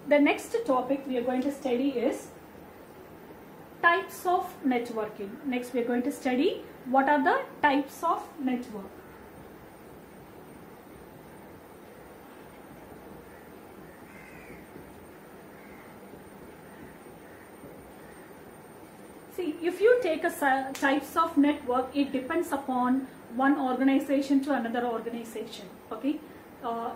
the next topic we are going to study is types of networking. Next we are going to study what are the types of network. See, if you take a types of network, it depends upon one organization to another organization. Okay.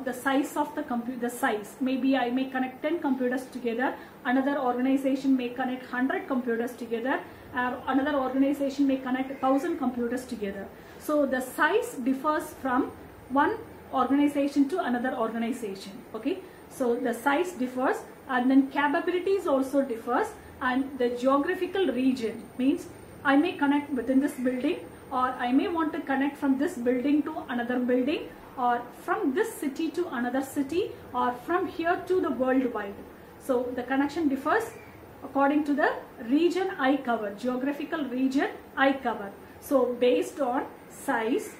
The size of the computer, the size, maybe I may connect 10 computers together, another organization may connect 100 computers together, another organization may connect 1000 computers together. So the size differs from one organization to another organization. Okay, so the size differs, and then capabilities also differs, and the geographical region means I may connect within this building, or I may want to connect from this building to another building, or from this city to another city, or from here to the worldwide. So the connection differs according to the region I cover, geographical region I cover. So based on size,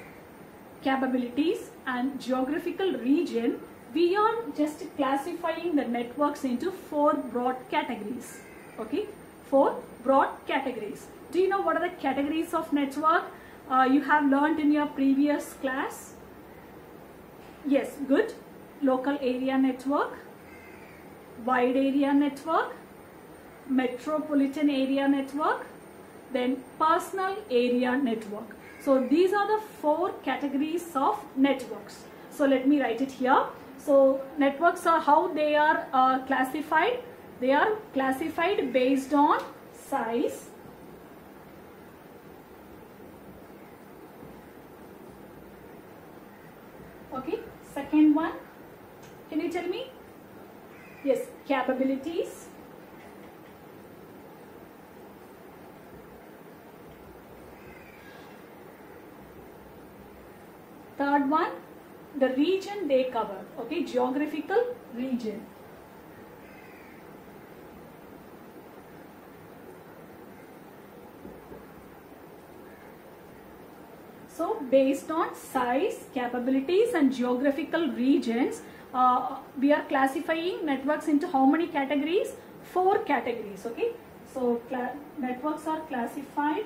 capabilities and geographical region, we are just classifying the networks into 4 broad categories. Okay, 4 broad categories. Do you know what are the categories of network? You have learned in your previous class. Yes, good. Local area network, wide area network, metropolitan area network, then personal area network. So these are the 4 categories of networks. So let me write it here. So networks are how they are classified. They are classified based on size, okay. Second one, can you tell me? Yes, capabilities. Third one, the region they cover, okay, geographical region. So based on size, capabilities and geographical regions, we are classifying networks into how many categories? 4 categories, okay. So networks are classified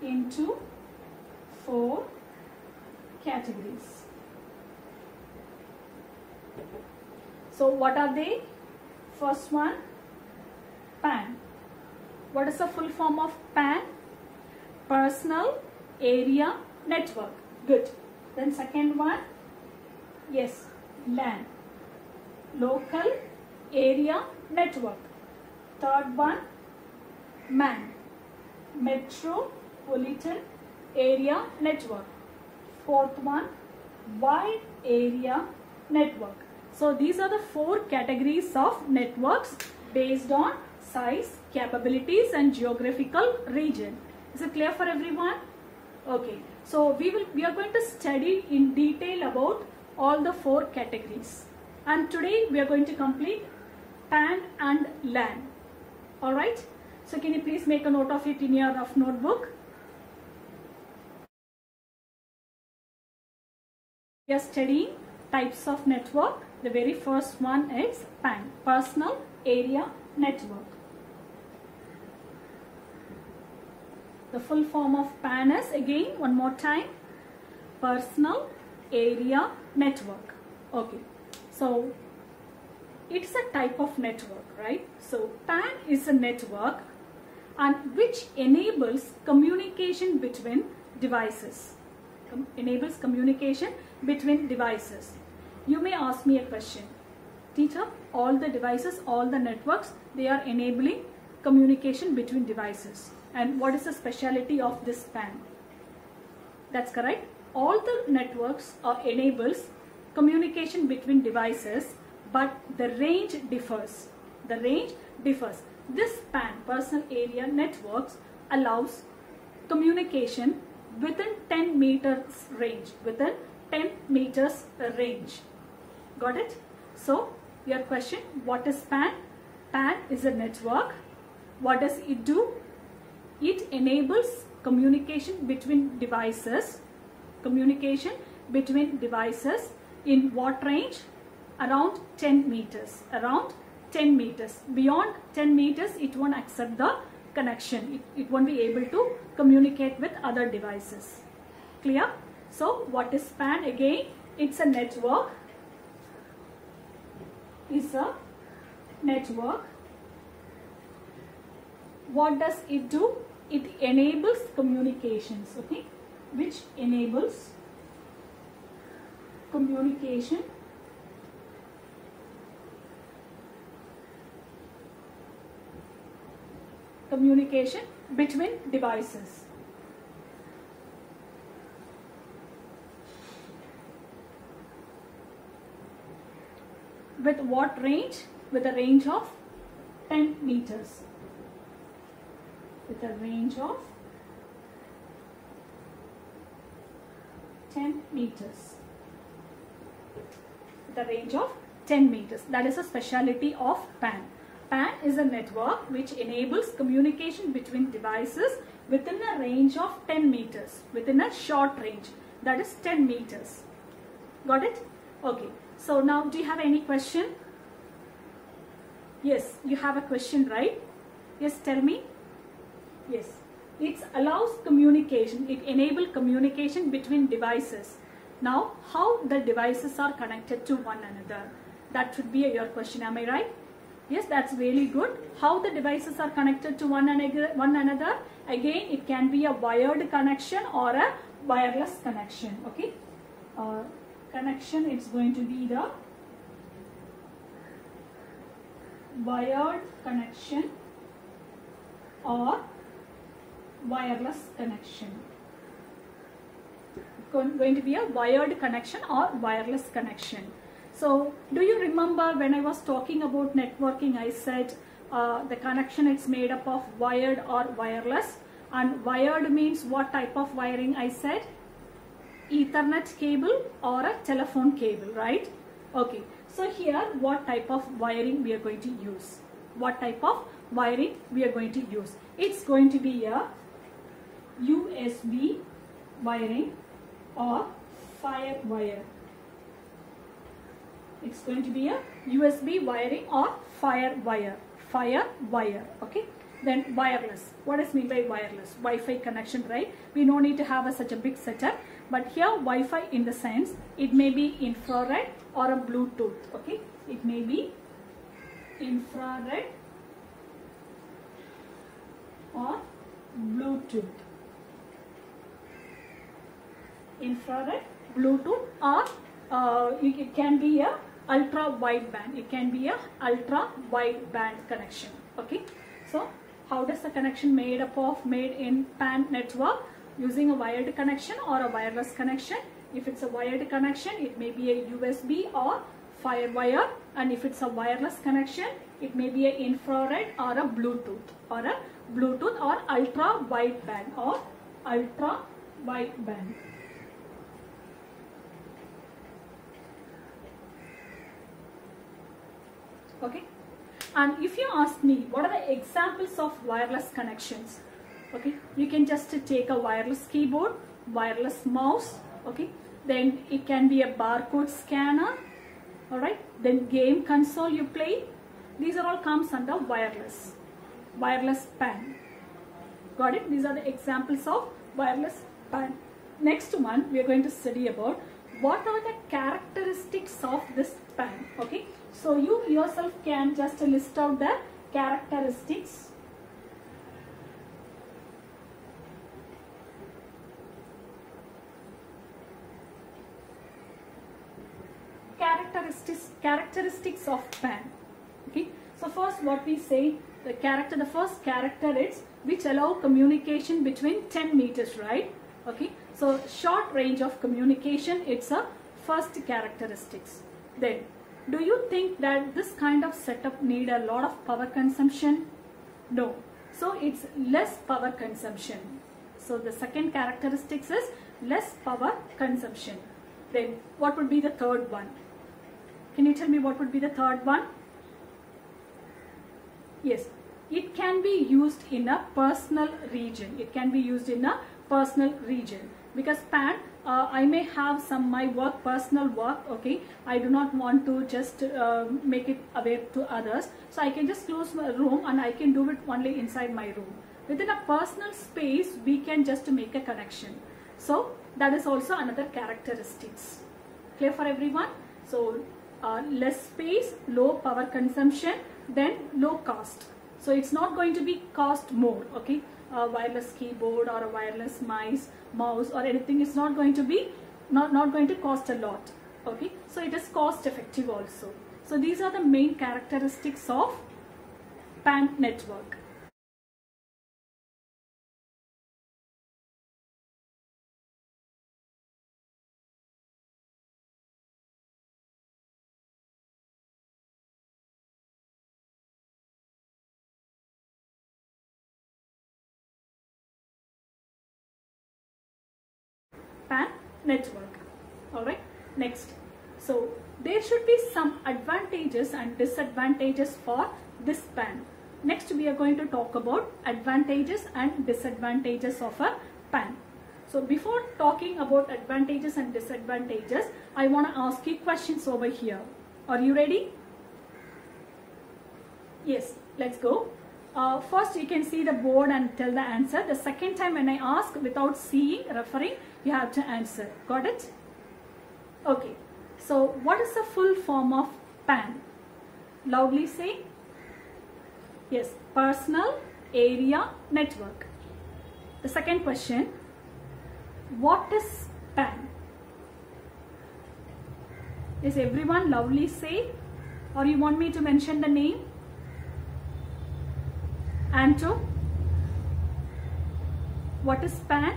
into 4 categories. So what are they? First one, PAN. What is the full form of PAN? Personal Area Network. Good. Then second one, yes, LAN. Local Area Network. Third one, MAN. Metropolitan Area Network. Fourth one, Wide Area Network. So these are the 4 categories of networks based on size, capabilities and geographical region. Is it clear for everyone? Okay. So we are going to study in detail about all the 4 categories. And today we are going to complete PAN and LAN. Alright. So can you please make a note of it in your rough notebook? We are studying types of network. The very first one is PAN, Personal Area Network. The full form of PAN is, again one more time, Personal Area Network. Okay, so it's a type of network, right? So PAN is a network and which enables communication between devices. Enables communication between devices. You may ask me a question. Teacher, all the devices, all the networks, they are enabling communication between devices. And what is the speciality of this PAN? That's correct. All the networks enables communication between devices, but the range differs. The range differs. This PAN, Personal Area Networks, allows communication within 10 meters range. Within 10 meters range. Got it? So, your question, what is PAN? PAN is a network. What does it do? It enables communication between devices. Communication between devices in what range? Around 10 meters. Around 10 meters. Beyond 10 meters, it won't accept the connection. It won't be able to communicate with other devices. Clear? So what is PAN? Again, it's a network. It's a network. What does it do? It enables communications, okay, which enables communication between devices. With what range? With a range of 10 meters. With a range of 10 meters. With a range of 10 meters. That is a speciality of PAN. PAN is a network which enables communication between devices within a range of 10 meters. Within a short range. That is 10 meters. Got it? Okay. So now, do you have any question? Yes, you have a question, right? Yes, tell me. Yes, it allows communication. It enables communication between devices. Now, how the devices are connected to one another? That should be your question. Am I right? Yes, that's really good. How the devices are connected to one another? Again, it can be a wired connection or a wireless connection. Okay. Connection, it's going to be the wired connection or wireless connection. Going to be a wired connection or wireless connection. So, do you remember when I was talking about networking, I said the connection is made up of wired or wireless, and wired means what type of wiring? I said Ethernet cable or a telephone cable, right? Okay, so here what type of wiring we are going to use? What type of wiring we are going to use? It's going to be a USB wiring or FireWire. It's going to be a USB wiring or FireWire. FireWire, okay? Then wireless. What does mean by wireless? Wi-Fi connection, right? We no need to have such a big setup. But here Wi-Fi in the sense, it may be infrared or a Bluetooth, okay? It may be infrared or Bluetooth. Infrared, Bluetooth, or it can be a ultra wideband. It can be a ultra wideband connection, okay? So how does the connection made in PAN network? Using a wired connection or a wireless connection. If it's a wired connection, it may be a USB or FireWire, and if it's a wireless connection, it may be an infrared or a Bluetooth or ultra wideband or ultra wideband. Okay, and if you ask me what are the examples of wireless connections, okay, you can just take a wireless keyboard, wireless mouse, okay, then it can be a barcode scanner, alright, then game console you play. These are all comes under wireless PAN. Got it? These are the examples of wireless PAN. Next one we are going to study about what are the characteristics of this PAN, okay. So you yourself can just list out the characteristics. Characteristics of PAN. Okay. So first what we say, the first character is which allow communication between 10 meters, right? Okay. So short range of communication, it's a first characteristics. Then do you think that this kind of setup need a lot of power consumption? No. So it's less power consumption. So the second characteristics is less power consumption. Then what would be the third one? Can you tell me what would be the third one? Yes, it can be used in a personal region. It can be used in a personal region. because PAN, I may have some my work, personal work, okay, I do not want to just make it aware to others, so I can just close my room and I can do it only inside my room. Within a personal space, we can just make a connection. So that is also another characteristics. Clear for everyone? So less space, low power consumption, then low cost. So it's not going to be cost more, okay? A wireless keyboard or a wireless mouse or anything is not going to be not going to cost a lot, okay? So it is cost effective also. So these are the main characteristics of PAN network. PAN network. Alright, next. So there should be some advantages and disadvantages for this PAN. Next we are going to talk about advantages and disadvantages of a PAN. So before talking about advantages and disadvantages, I want to ask you questions over here. Are you ready? Yes, let's go. First you can see the board and tell the answer. The second time when I ask without seeing, referring, you have to answer. Got it? Okay. So what is the full form of PAN? Loudly say. Yes, personal area network. The second question, what is PAN? Is everyone loudly say, or you want me to mention the name? Anto, what is PAN?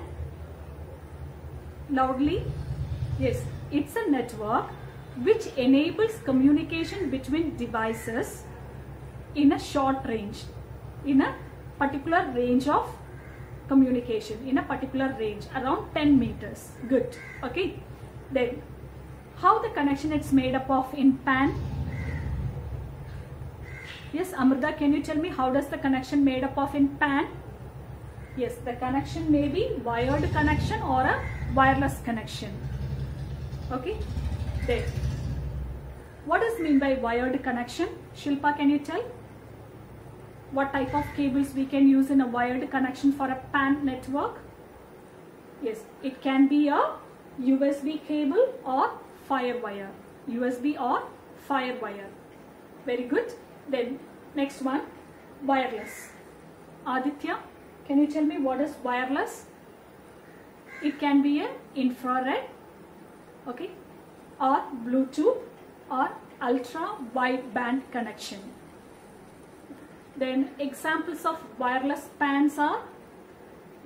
Loudly. Yes, it's a network which enables communication between devices in a short range, in a particular range of communication, in a particular range around 10 meters. Good. Okay. Then how the connection is made up of in PAN? Yes, Amrita, can you tell me how does the connection made up of in PAN? Yes, the connection may be wired connection or a wireless connection. Okay. Then what does mean by wired connection? Shilpa, can you tell? What type of cables we can use in a wired connection for a PAN network? Yes, it can be a USB cable or FireWire. USB or FireWire. Very good. Then next one, wireless. Aditya, can you tell me what is wireless? It can be an infrared, okay, or Bluetooth or ultra wideband connection. Then examples of wireless PANs are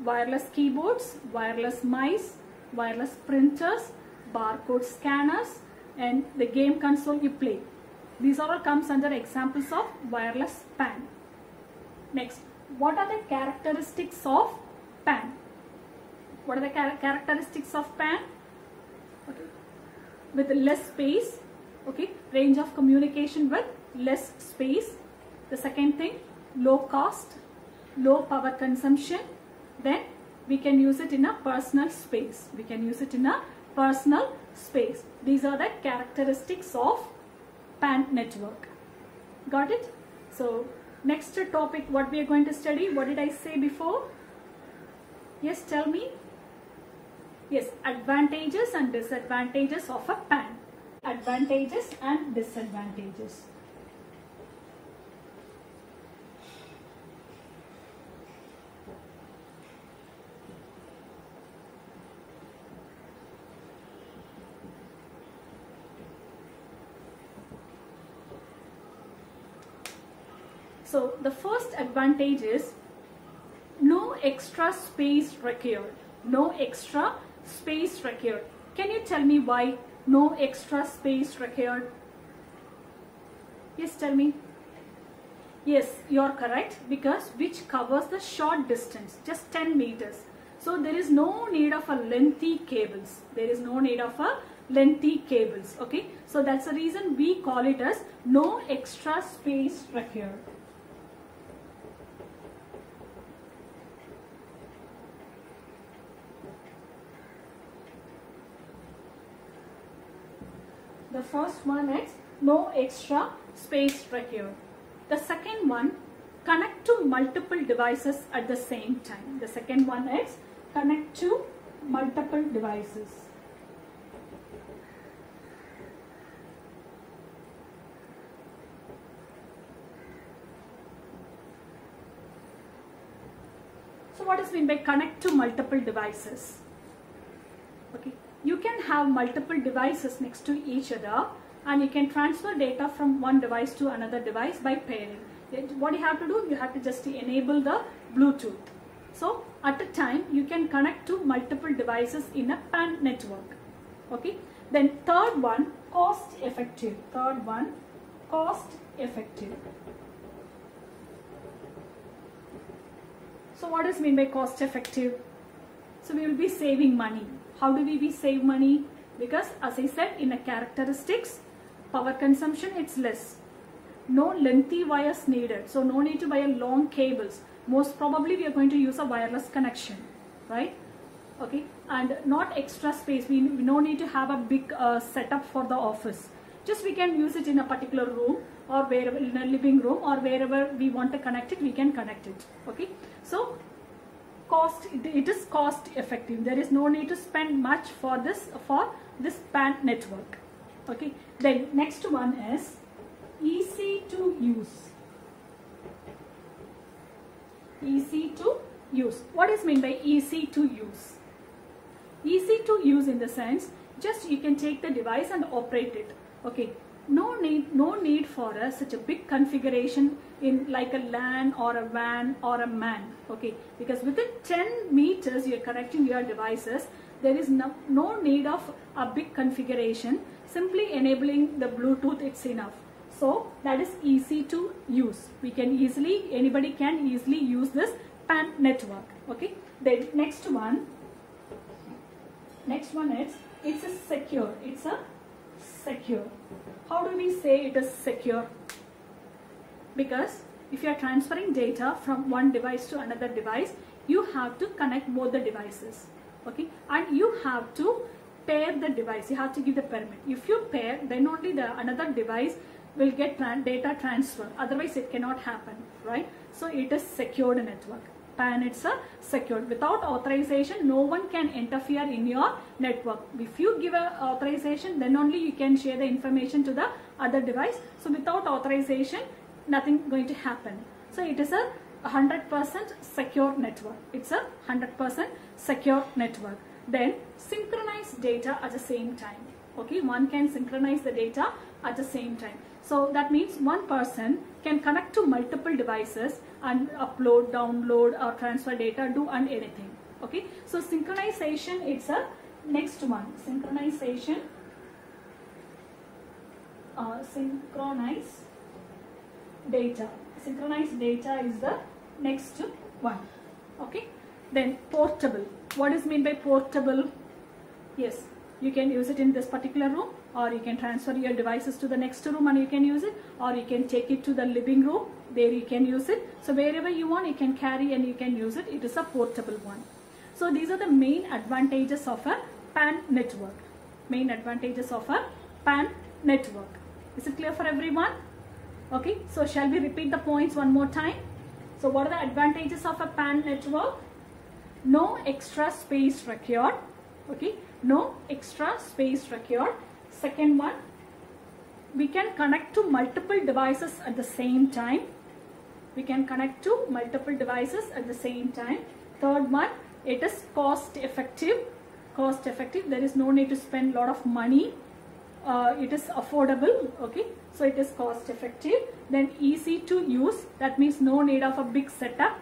wireless keyboards, wireless mice, wireless printers, barcode scanners, and the game console you play. These all comes under examples of wireless PAN. Next, what are the characteristics of PAN? What are the characteristics of PAN? Okay. With less space, okay, range of communication with less space. The second thing, low cost, low power consumption. Then we can use it in a personal space. We can use it in a personal space. These are the characteristics of PAN network. Got it? So next topic, what we are going to study, what did I say before? Yes, tell me. Yes, advantages and disadvantages of a PAN. Advantages and disadvantages. So the first advantage is no extra space required. No extra space required. Can you tell me why no extra space required? Yes, tell me. Yes, you are correct, because which covers the short distance, just 10 meters. So there is no need of a lengthy cables. There is no need of a lengthy cables. Okay. So that's the reason we call it as no extra space required. The first one is no extra space required. The second one, connect to multiple devices at the same time. The second one is connect to multiple devices. So what is meant by connect to multiple devices? Okay, you can have multiple devices next to each other and you can transfer data from one device to another device by pairing. What you have to do, you have to just enable the Bluetooth. So at a time you can connect to multiple devices in a PAN network. Okay. Then third one, cost effective. Third one, cost effective. So what is meant by cost effective? So we will be saving money. How do we save money? Because as I said, in a characteristics, power consumption, it's less. No lengthy wires needed. So no need to buy long cables. Most probably we are going to use a wireless connection, right? Okay. And not extra space. We no need to have a big setup for the office. Just we can use it in a particular room or wherever, in a living room or wherever we want to connect it, we can connect it. Okay. So it is cost effective. There is no need to spend much for this PAN network. Okay. Then next one is easy to use. Easy to use. What is meant by easy to use? Easy to use in the sense, just you can take the device and operate it. Okay. No need for such a big configuration in like a LAN or a WAN or a MAN. Okay, because within 10 meters you are connecting your devices. There is no need of a big configuration. Simply enabling the Bluetooth, it's enough. So that is easy to use. Anybody can easily use this PAN network. Okay. Then next one is it's a secure. It's a secure. How do we say it is secure? Because if you are transferring data from one device to another device, you have to connect both the devices. Okay, and you have to pair the device. You have to give the permit. If you pair, then only the another device will get data transfer. Otherwise, it cannot happen, right? So it is secured network. PAN, it's a secured. Without authorization, no one can interfere in your network. If you give a authorization, then only you can share the information to the other device. So without authorization, nothing going to happen. So it is a 100% secure network. It's a 100% secure network. Then synchronize data at the same time. Okay, one can synchronize the data at the same time. So that means one person can connect to multiple devices and upload, download or transfer data, do and anything. Okay, so synchronization, it's a next one. Synchronization, synchronize data. Synchronize data is the next one. Okay, then portable. What is meant by portable? Yes, you can use it in this particular room, or you can transfer your devices to the next room and you can use it, or you can take it to the living room, there you can use it. So wherever you want, you can carry and you can use it. It is a portable one. So these are the main advantages of a PAN network. Main advantages of a PAN network. Is it clear for everyone? Okay, so shall we repeat the points one more time? So what are the advantages of a PAN network? No extra space required. Okay, no extra space required. Second one, we can connect to multiple devices at the same time. We can connect to multiple devices at the same time. Third one, it is cost effective. Cost effective, there is no need to spend a lot of money. It is affordable. Okay, so it is cost effective. Then easy to use, that means no need of a big setup.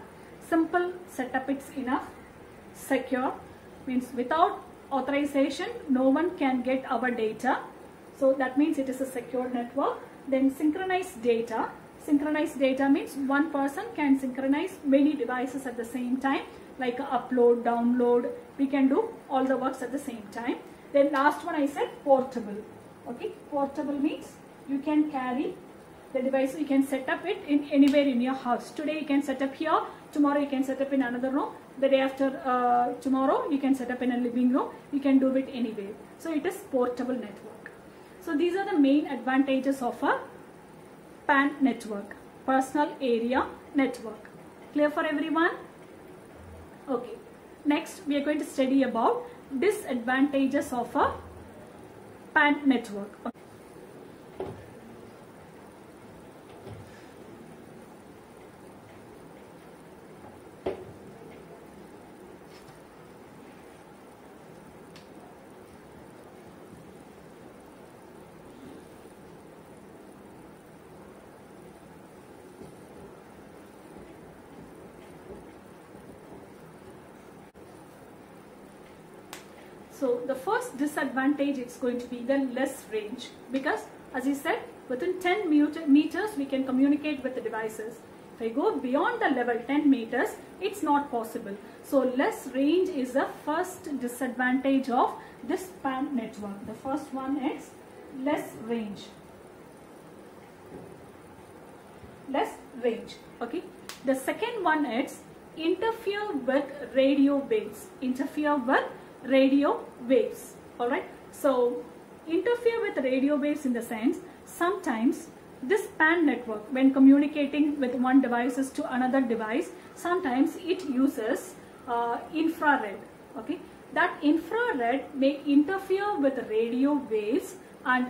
Simple setup, it's enough. Secure means without authorization, no one can get our data. So that means it is a secure network. Then synchronize data. Synchronize data means one person can synchronize many devices at the same time, like upload, download. We can do all the works at the same time. Then last one I said portable. Okay, portable means you can carry the device, you can set up it in anywhere in your house. Today you can set up here, tomorrow you can set up in another room, the day after tomorrow you can set up in a living room, you can do it anywhere. So it is portable network. So these are the main advantages of a PAN network, personal area network. Clear for everyone? Okay. Next, we are going to study about disadvantages of a PAN network. So the first disadvantage is going to be the less range, because as I said, within 10 meters we can communicate with the devices. If I go beyond the level 10 meters, it's not possible. So less range is the first disadvantage of this PAN network. The first one is less range. Less range. Okay. The second one is interfere with radio waves. Interfere with radio waves. Alright. So interfere with radio waves in the sense, sometimes this PAN network, when communicating with one device to another device, sometimes it uses infrared. Okay. That infrared may interfere with radio waves, and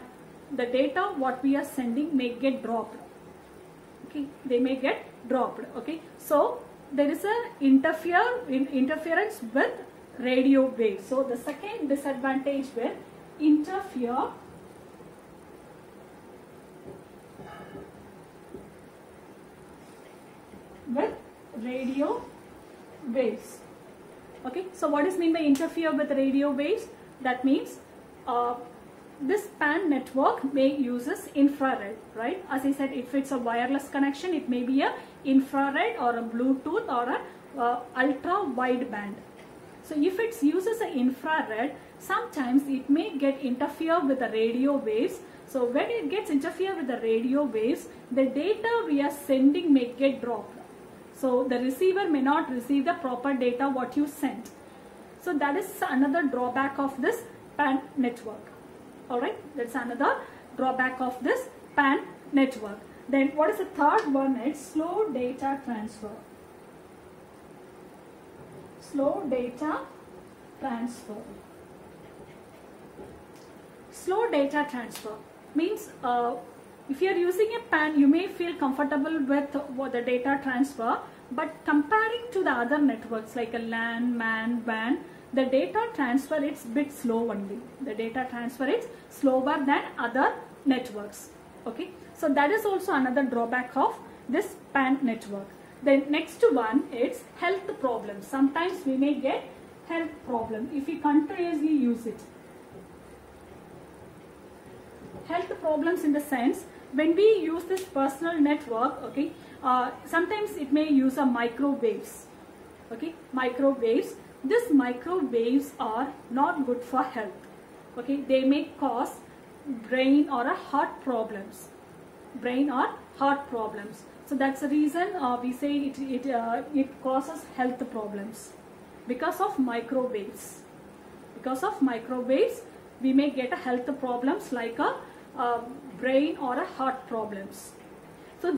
the data what we are sending may get dropped. Okay. They may get dropped. Okay. So there is a interference with radio waves. So the second disadvantage will interfere with radio waves. Okay, so what is mean by interfere with radio waves? That means this PAN network may uses infrared, right? As I said, if it's a wireless connection, it may be a infrared or a Bluetooth or a ultra wide band. So if it uses an infrared, sometimes it may get interfere with the radio waves. So when it gets interfere with the radio waves, the data we are sending may get dropped. So the receiver may not receive the proper data what you sent. So that is another drawback of this PAN network. Alright, that's another drawback of this PAN network. Then what is the third one? It's slow data transfer. Slow data transfer. Slow data transfer means if you are using a PAN, you may feel comfortable with the data transfer, but comparing to the other networks like a LAN, MAN, WAN, the data transfer it's bit slow only. The data transfer is slower than other networks. Okay, so that is also another drawback of this PAN network. The next one is health problems. Sometimes we may get health problem if we continuously use it. Health problems in the sense, when we use this personal network, okay, sometimes it may use a microwaves. Okay, microwaves. These microwaves are not good for health. Okay, they may cause brain or heart problems. Brain or heart problems. So that's the reason we say it causes health problems because of microwaves. Because of microwaves, we may get a health problems like a brain or a heart problems. So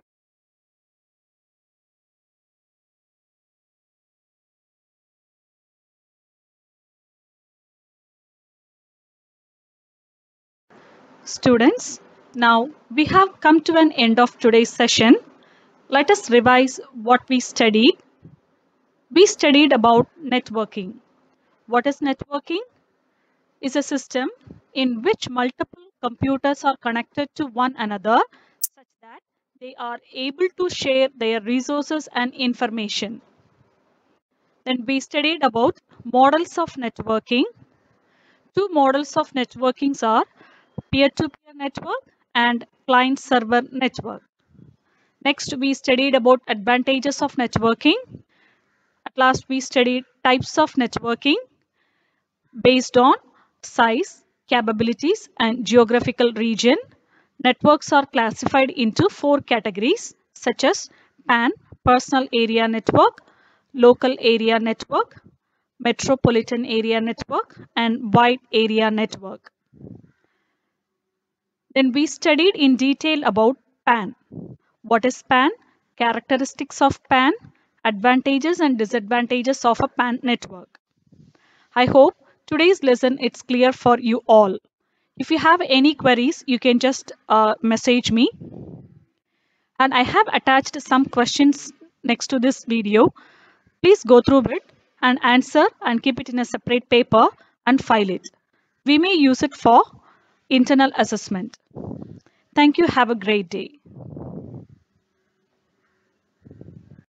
students, now we have come to an end of today's session. Let us revise what we studied. We studied about networking. What is networking? Is a system in which multiple computers are connected to one another such that they are able to share their resources and information. Then we studied about models of networking. Two models of networking are peer-to-peer network and client-server network. Next, we studied about advantages of networking. At last, we studied types of networking based on size, capabilities, and geographical region. Networks are classified into 4 categories such as PAN, Personal Area Network, Local Area Network, Metropolitan Area Network, and Wide Area Network. Then we studied in detail about PAN. What is PAN? Characteristics of PAN, advantages and disadvantages of a PAN network. I hope today's lesson is clear for you all. If you have any queries, you can just message me. And I have attached some questions next to this video. Please go through it and answer and keep it in a separate paper and file it. We may use it for internal assessment. Thank you. Have a great day.